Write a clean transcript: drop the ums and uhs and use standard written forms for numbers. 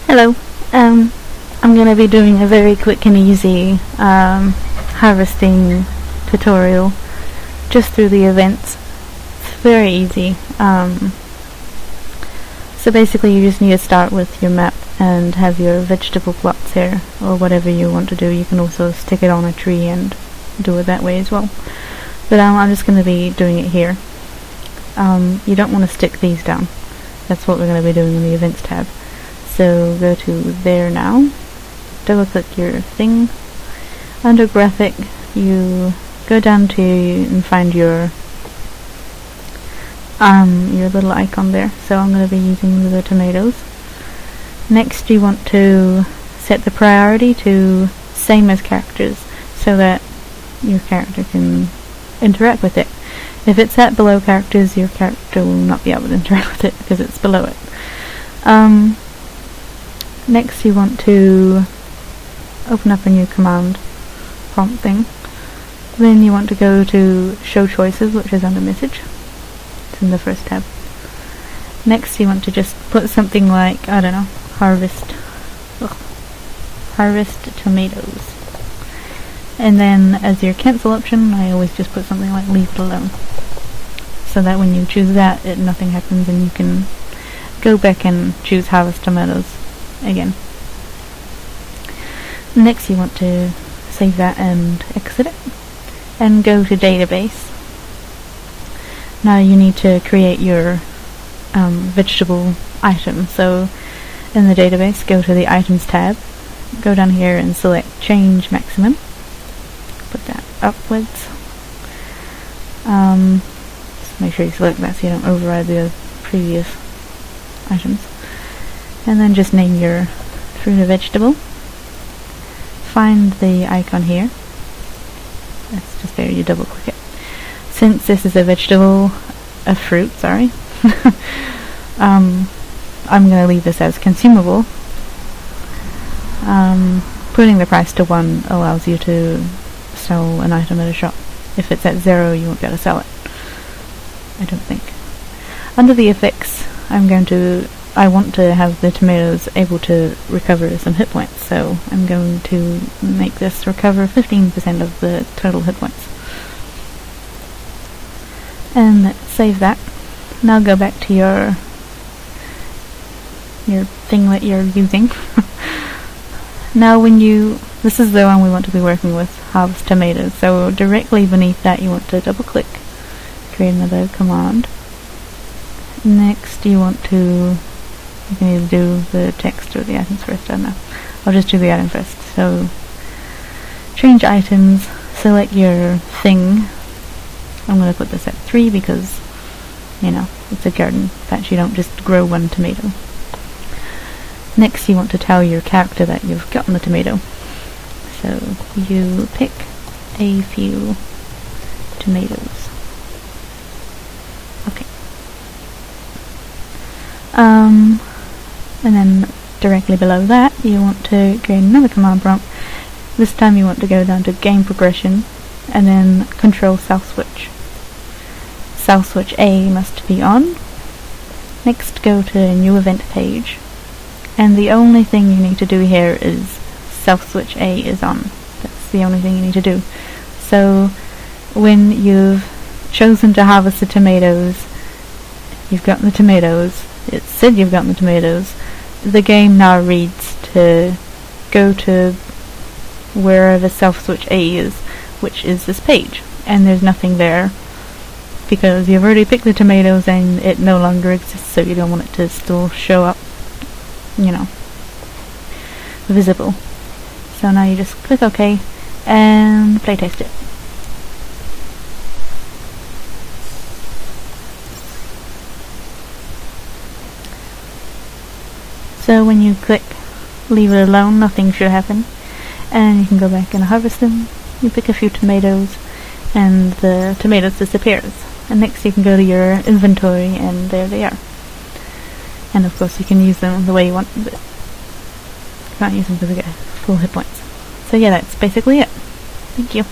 Hello. I'm going to be doing a very quick and easy harvesting tutorial just through the events. It's very easy. So basically you just need to start with your map and have your vegetable plots here, or whatever you want to do. You can also stick it on a tree and do it that way as well. But I'm just going to be doing it here. You don't want to stick these down. That's what we're going to be doing in the events tab. So go to there now, double click your thing, under graphic you go down to and find your little icon there. So I'm going to be using the tomatoes. Next you want to set the priority to same as characters so that your character can interact with it. If it's set below characters, your character will not be able to interact with it because it's below it. Next you want to open up a new command prompt thing. Then you want to go to show choices, which is under message. It's in the first tab. Next you want to just put something like, I don't know, harvest tomatoes. And then as your cancel option, I always just put something like leave it alone. So that when you choose that, nothing happens and you can go back and choose harvest tomatoes again. Next you want to save that and exit it and go to database. Now you need to create your vegetable item. So in the database, go to the items tab, go down here and select change maximum, put that upwards. Just make sure you select that so you don't override the previous items. And then just name your fruit or vegetable. Find the icon here. That's just there, you double click it. Since this is a fruit, sorry, I'm going to leave this as consumable. Putting the price to 1 allows you to sell an item at a shop. If it's at 0, you won't be able to sell it, I don't think. Under the effects, I want to have the tomatoes able to recover some hit points, so I'm going to make this recover 15% of the total hit points. And save that. Now go back to your thing that you're using. Now this is the one we want to be working with, harvest tomatoes, so directly beneath that you want to double click, create another command. Next you can either do the text or the items first, I don't know. I'll just do the item first. So change items, select your thing. I'm going to put this at 3 because, it's a garden patch, you don't just grow one tomato. Next you want to tell your character that you've gotten the tomato. So you pick a few tomatoes. Okay. And then directly below that you want to create another command prompt. This time you want to go down to game progression and then control self switch. Self switch A must be on. Next go to a new event page, and the only thing you need to do here is self switch A is on. That's the only thing you need to do. So when you've chosen to harvest the tomatoes, you've gotten the tomatoes, it said you've gotten the tomatoes, the game now reads to go to wherever self switch A is, which is this page, and there's nothing there because you've already picked the tomatoes and it no longer exists, so you don't want it to still show up, visible. So now you just click OK and playtest it. So when you click leave it alone, nothing should happen, and you can go back and harvest them. You pick a few tomatoes and the tomatoes disappears, and next you can go to your inventory and there they are. And of course you can use them the way you want, but you can't use them because they get full hit points. So yeah, that's basically it. Thank you.